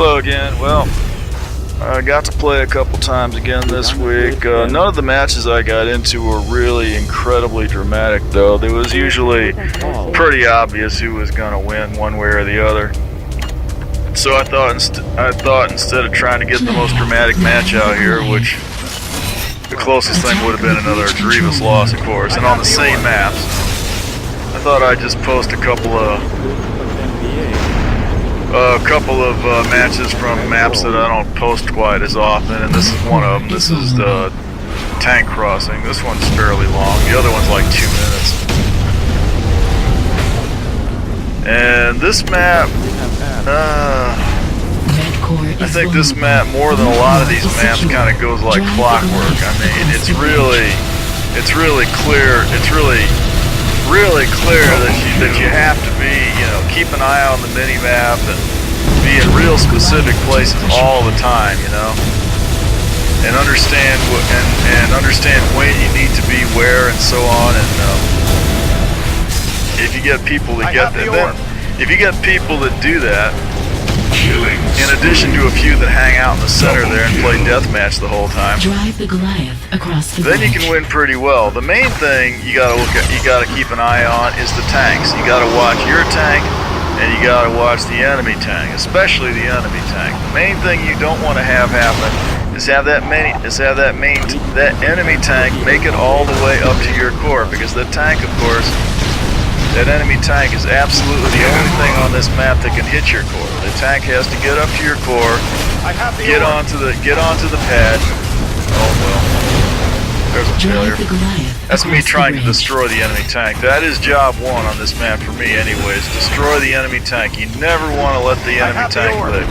Hello again. Well, I got to play a couple times again this week. None of the matches I got into were really incredibly dramatic, though. It was usually pretty obvious who was going to win one way or the other. So I thought instead of trying to get the most dramatic match out here, which the closest thing would have been another grievous loss, of course, and on the same maps, I thought I'd just post a couple of matches from maps that I don't post quite as often, and this is one of them. This is the Tank Crossing. This one's fairly long. The other one's like 2 minutes. And this map, I think this map, more than a lot of these maps, kind of goes like clockwork. I mean, it's really clear. It's really clear that you have to be, keep an eye on the mini map and be in real specific places all the time, and understand when you need to be where and so on. And if you get people that do that, in addition to a few that hang out in the center there and play deathmatch the whole time, then you can win pretty well. The main thing you gotta keep an eye on is the tanks. You gotta watch your tank, and you gotta watch the enemy tank, especially the enemy tank. The main thing you don't want to have happen is have that enemy tank make it all the way up to your core, because the tank, of course, that enemy tank is absolutely the only thing on this map that can hit your core. The tank has to get up to your core, get onto the pad. Oh well, there's a failure. That's me trying to destroy the enemy tank. That is job one on this map for me, anyways. Destroy the enemy tank. You never want to let the enemy tank live,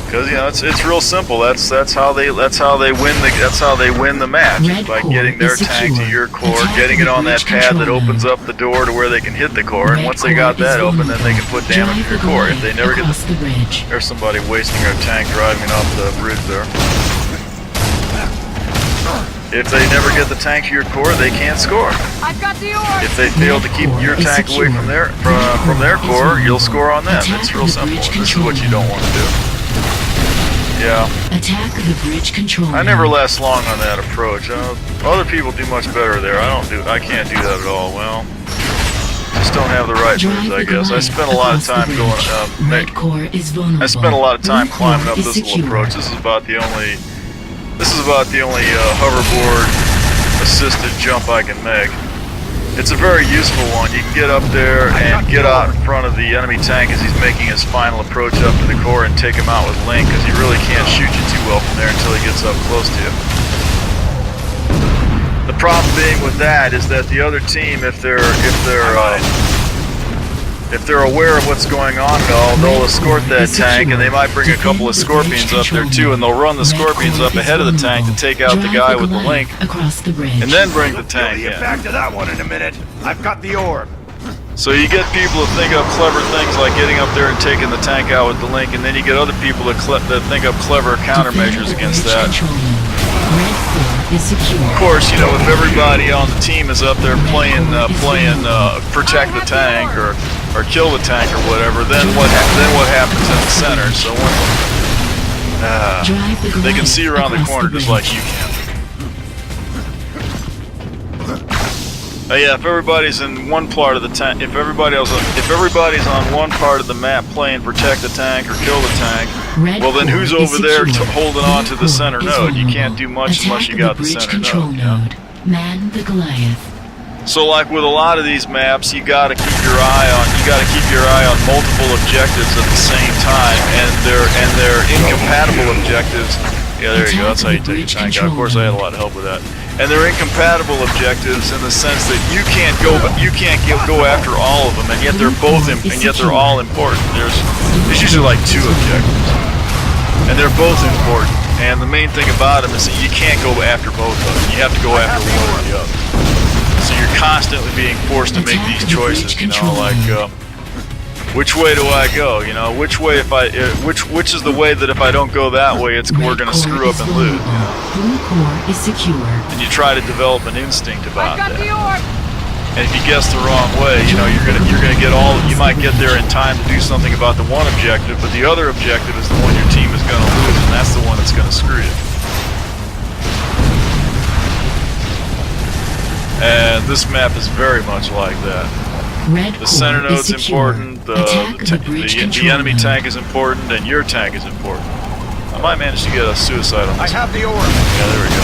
because it's real simple. That's how they win the match, by getting their tank to your core, getting it on that pad that opens up the door to where they can hit the core, and once they got that open, then they can put damage to your core. If they never get there's somebody wasting their tank driving off the bridge there. If they never get the tank to your core, they can't score. If they fail to keep your tank away from their core, you'll score on them. It's real simple. This is what you don't want to do. Yeah. Attack the bridge control. I never last long on that approach. Other people do much better there. I can't do that at all. Well, just don't have the right moves, I guess. I spent a lot of time climbing up this little approach. This is about the only hoverboard assisted jump I can make. It's a very useful one. You can get up there and get out in front of the enemy tank as he's making his final approach up to the core, and take him out with Link, because he really can't shoot you too well from there until he gets up close to you. The problem being with that is that the other team, if they're aware of what's going on, they'll escort that tank, and they might bring a couple of scorpions up there too, and they'll run the scorpions up ahead of the tank to take out the guy with the Link, and then bring the tank in. Get back to that one in a minute. I've got the orb. So you get people to think up clever things like getting up there and taking the tank out with the Link, and then you get other people that think up clever countermeasures against that. Of course, if everybody on the team is up there playing protect the tank or kill the tank or whatever, then what happens in the center? So they can see around the corner just like you can. Yeah, if everybody's in one part of the tank, if everybody's on one part of the map playing protect the tank or kill the tank, well then who's over there holding on to the center node? You can't do much unless you got the center node. Man the Goliath. So like with a lot of these maps, you gotta keep your eye on multiple objectives at the same time, and they're incompatible objectives. Yeah, there you go. That's how you take the tank out. Of course, I had a lot of help with that. And they're incompatible objectives in the sense that you can't go after all of them, and yet they're all important. There's usually like 2 objectives, and they're both important. And the main thing about them is that you can't go after both of them. You have to go after one or the other. So you're constantly being forced to make these choices. Which way do I go? Which is the way that if I don't go that way, we're gonna screw up and lose. Blue core is secure. And you try to develop an instinct about that. And if you guess the wrong way, you know, you're gonna get all. You might get there in time to do something about the one objective, but the other objective is the one your team is gonna lose, and that's the one that's gonna screw you. And this map is very much like that. The center node's important. The enemy tank is important, and your tank is important. I might manage to get a suicide on this. I have the orb. Yeah, there we go.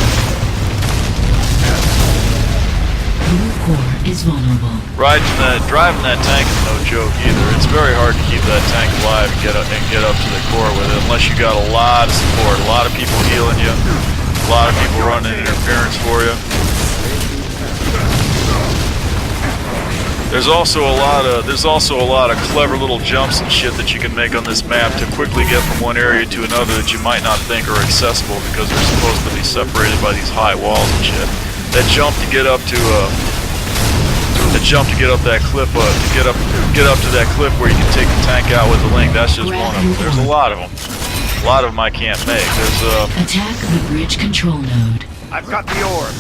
Blue core is vulnerable. Driving that tank is no joke either. It's very hard to keep that tank alive and get up to the core with it, unless you got a lot of support, a lot of people healing you, a lot of people running interference for you. There's also a lot of clever little jumps and shit that you can make on this map to quickly get from one area to another that you might not think are accessible because they're supposed to be separated by these high walls and shit. That jump to get up to that cliff, to get up to that cliff where you can take the tank out with the link. That's just one of them. There's a lot of them. A lot of them I can't make. There's Attack the bridge control node. I've got the orb.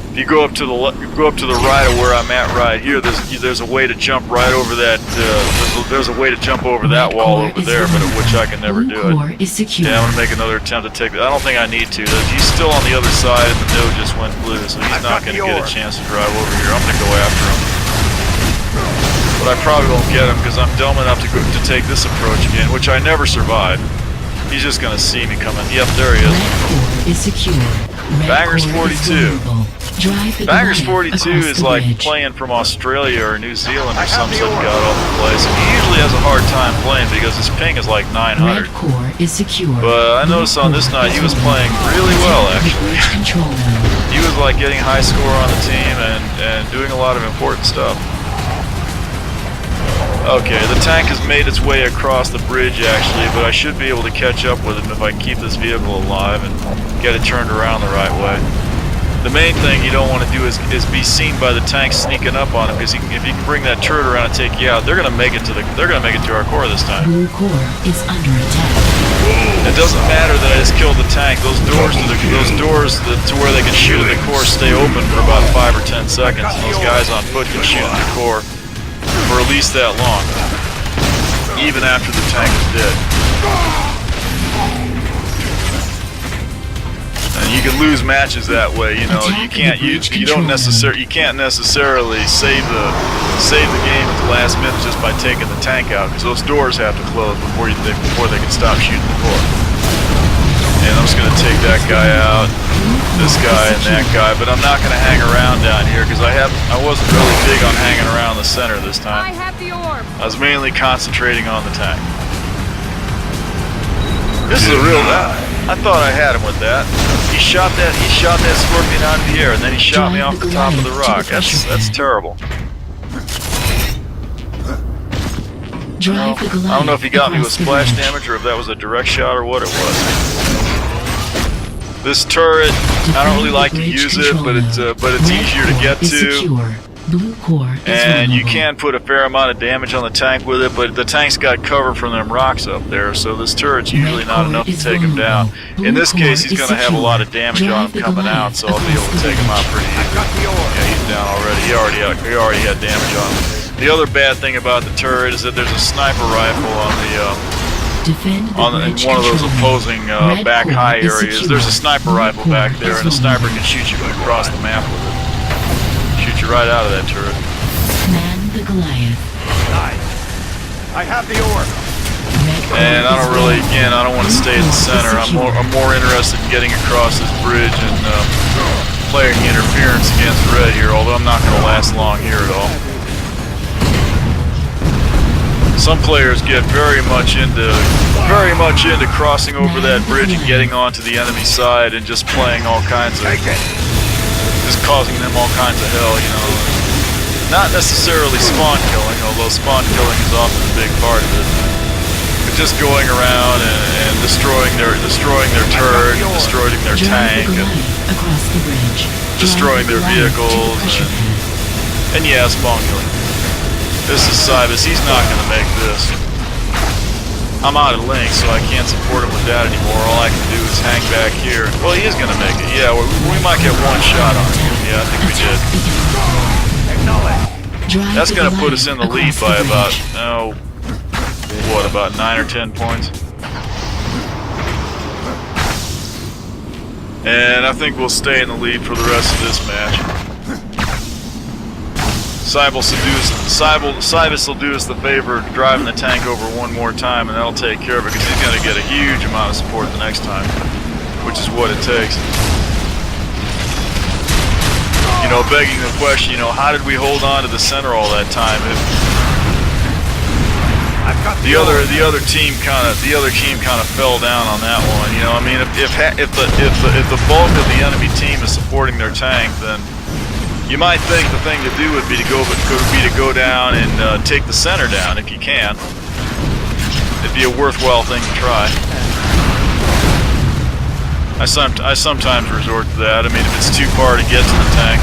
If you go up to the right of where I'm at right here, there's a way to jump right over that. There's a way to jump over that wall over there, but at which I can never do it. Yeah, I'm gonna make another attempt to take it. I don't think I need to. He's still on the other side, and the node just went blue, so he's not gonna get a chance to drive over here. I'm gonna go after him, but I probably won't get him because I'm dumb enough to take this approach again, which I never survived. He's just gonna see me coming. Yep, there he is. Red core is secure. Bangers 42. Bangers 42 is like bridge. playing from Australia or New Zealand or some such god-awful place. And he usually has a hard time playing because his ping is like 900. Red core is secure. But I noticed on this night he was playing really well, actually. He was like getting high score on the team and doing a lot of important stuff. Okay, the tank has made its way across the bridge actually, but I should be able to catch up with him if I keep this vehicle alive and get it turned around the right way. The main thing you don't want to do is be seen by the tank sneaking up on him, because if he can bring that turret around and take you out, they're gonna make it to our core this time. Blue core is under attack. It doesn't matter that I just killed the tank. Those doors to where they can shoot at the core stay open for about 5 or 10 seconds, and those guys on foot can shoot at the core for at least that long, even after the tank is dead. And you can lose matches that way, you know. You can't necessarily save the game at the last minute just by taking the tank out, because those doors have to close before they can stop shooting the core. And I'm just gonna take that guy out, this guy and that guy, but I'm not gonna hang around down here because I wasn't really big on hanging around the center this time. I have the orb. I was mainly concentrating on the tank. This is a real I thought I had him with that. He shot that scorpion out of the air, and then he shot me off the top of the rock. That's terrible. I don't know if he got me with splash damage or if that was a direct shot or what it was. This turret, I don't really like to use it, but it's easier to get to. Blue core And you can put a fair amount of damage on the tank with it, but the tank's got cover from them rocks up there, so this turret's usually not enough to take him down. In this case, he's going to have a lot of damage on him coming out, so I'll be able to take him out pretty easily. Yeah, he's down already. He already had damage on him. The other bad thing about the turret is that there's a sniper rifle in one of those opposing back high areas. There's a sniper rifle back there, and a sniper can shoot you across the map with it. Shoot you right out of that turret. Man the Goliath. Nice. I have the orb. And I don't want to stay in the center. I'm more interested in getting across this bridge and playing interference against red here, although I'm not going to last long here at all. Some players get very much into crossing over that bridge and getting onto the enemy side and just playing all kinds of, just causing them all kinds of hell, you know. Not necessarily spawn killing, although spawn killing is often a big part of it. But just going around and destroying their turret, and destroying their tank, and destroying their vehicles, and yeah, spawn killing. This is Cybus, he's not going to make this. I'm out of link, so I can't support him with that anymore. All I can do is hang back here. Well, he is going to make it. Yeah, we might get one shot on him. Yeah, I think we did. Acknowledge. Drive That's the going to put us Goliath in the lead across by the about, bridge. what, about 9 or 10 points? And I think we'll stay in the lead for the rest of this match. Cybus will do us the favor of driving the tank over one more time, and that'll take care of it, because he's going to get a huge amount of support the next time, which is what it takes. You know, begging the question, you know, how did we hold on to the center all that time? The other team kind of fell down on that one. You know, I mean, if the bulk of the enemy team is supporting their tank, then you might think the thing to do would be to go down and take the center down if you can. It'd be a worthwhile thing to try. I sometimes resort to that. I mean, if it's too far to get to the tank,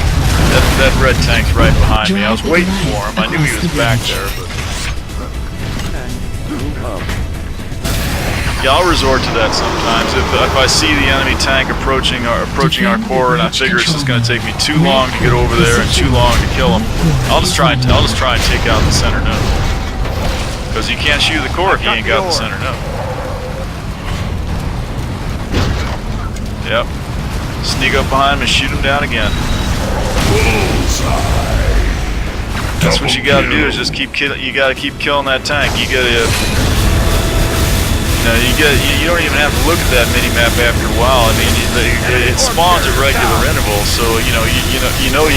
that red tank's right behind me. I was waiting for him. I knew he was back there, but yeah, I'll resort to that sometimes. If I see the enemy tank approaching our core, and I figure it's just going to take me too long to get over there and too long to kill him, I'll just try and take out the center node. Because you can't shoot the core if you ain't got the center node. Yep. Sneak up behind him and shoot him down again. That's what you gotta do, is just keep killing that tank. You don't even have to look at that mini-map after a while. I mean, it spawns at regular intervals, so you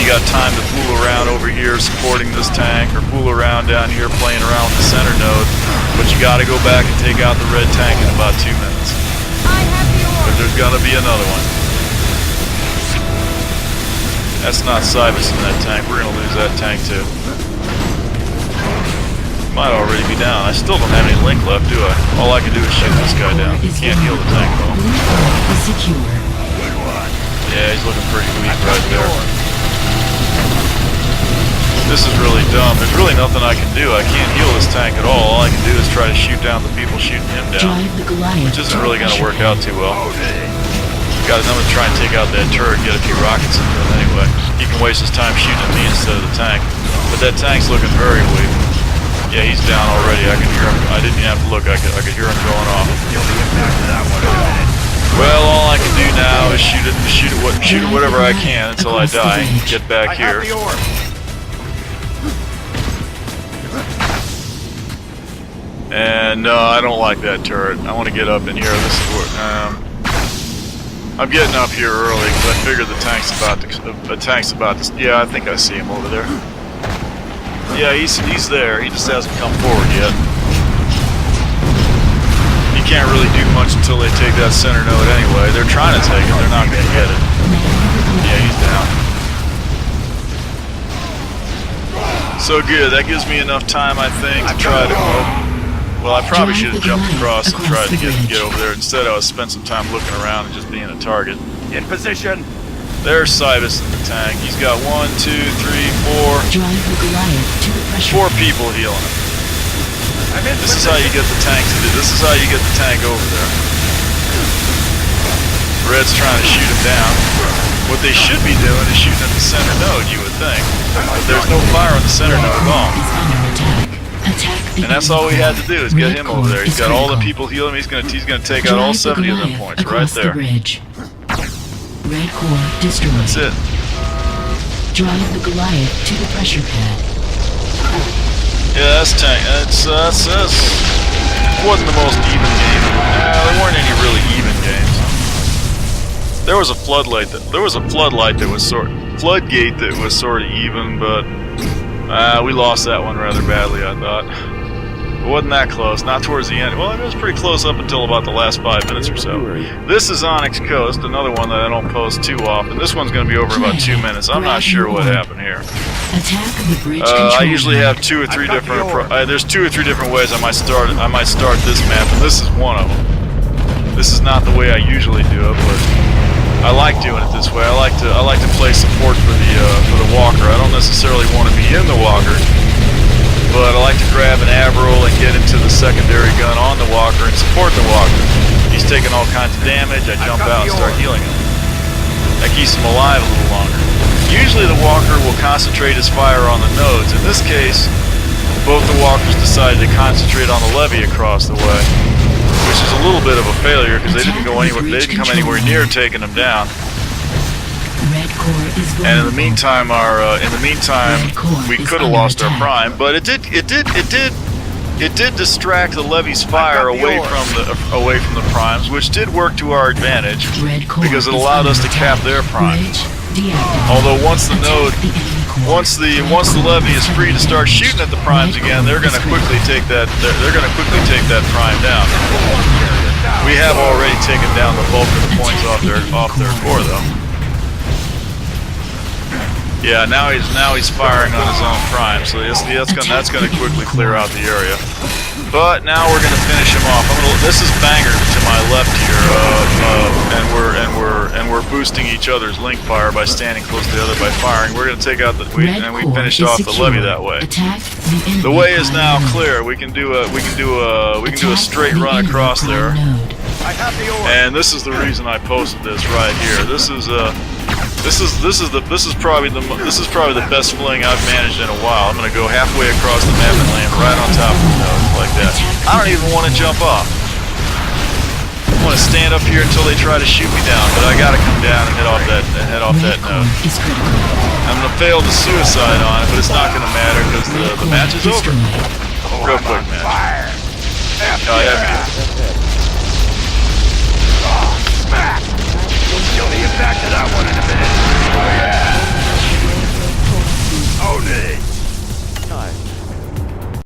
got time to fool around over here supporting this tank, or fool around down here playing around with the center node. But you got to go back and take out the red tank in about 2 minutes. But there's gonna be another one. That's not Cybus in that tank. We're gonna lose that tank too. Might already be down. I still don't have any link left, do I? All I can do is shoot this guy down. Can't heal the tank though. Yeah, he's looking pretty weak right there. This is really dumb. There's really nothing I can do. I can't heal this tank at all. All I can do is try to shoot down the people shooting him down, which isn't really going to work out too well. Got enough to try and take out that turret and get a few rockets into him anyway. He can waste his time shooting at me instead of the tank. But that tank's looking very weak. Yeah, he's down already. I can hear him. I didn't even have to look. I could hear him going off. Well, all I can do now is shoot at whatever I can until I die and get back here. And no, I don't like that turret. I want to get up in here. This is what I'm getting up here early because I figured the tank's about to. Yeah, I think I see him over there. Yeah, he's there. He just hasn't come forward yet. You can't really do much until they take that center node anyway. They're trying to take it. They're not going to get it. Yeah, he's down. So good. That gives me enough time, I think, to try to. Well, I probably should have jumped across and tried to get over there. Instead, I spent some time looking around and just being a target. In position. There's Cybus in the tank. He's got 1, 2, 3, 4 people healing him. This is how you get the tank to do. This is how you get the tank over there. Red's trying to shoot him down. What they should be doing is shooting at the center node, you would think. But there's no fire on the center node at all. And that's all we had to do is get him over there. He's got all the people healing him. He's gonna take out all 70 of them points right there. Red core destroyed. That's it. Drive the Goliath to the pressure pad. Yeah, that's tank. That's wasn't the most even game. There weren't any really even games. There was a floodgate that was sort of even, but we lost that one rather badly, I thought. It wasn't that close, not towards the end. Well, it was pretty close up until about the last 5 minutes or so. This is Onyx Coast, another one that I don't post too often. This one's going to be over in about 2 minutes. I'm not sure what happened here. Attack the bridge I usually have 2 or 3 different. There's 2 or 3 different ways I might start this map, and this is one of them. This is not the way I usually do it, but I like doing it this way. I like to play support for the walker. I don't necessarily want to be in the walker, but I like to grab an Averill and get into the secondary gun on the walker and support the walker. He's taking all kinds of damage. I jump out and start healing him. That keeps him alive a little longer. Usually the walker will concentrate his fire on the nodes. In this case, both the walkers decided to concentrate on the levee across the way, which is a little bit of a failure because they didn't go anywhere. They didn't come anywhere near taking them down. Red core is vulnerable. And in the meantime, we could have lost our prime, but it did distract the levee's fire away from the primes, which did work to our advantage because it allowed us to cap their prime. Although once the levee is free to start shooting at the primes again, they're going to quickly take that prime down. We have already taken down the bulk of the points off their core, though. Yeah, now he's firing on his own prime, so that's gonna quickly clear out the area. But now we're gonna finish him off. This is Banger to my left here, and we're boosting each other's link fire by standing close to the other by firing. We're gonna take out we finished off the levee that way. The way is now clear. We can do a straight run across there. And this is the reason I posted this right here. This is probably the best fling I've managed in a while. I'm gonna go halfway across the map and land right on top of the node like that. I don't even want to jump off. I want to stand up here until they try to shoot me down, but I gotta come down and head off that node. I'm gonna fail the suicide on it, but it's not gonna matter because the match is over. Real quick match. Oh, yeah.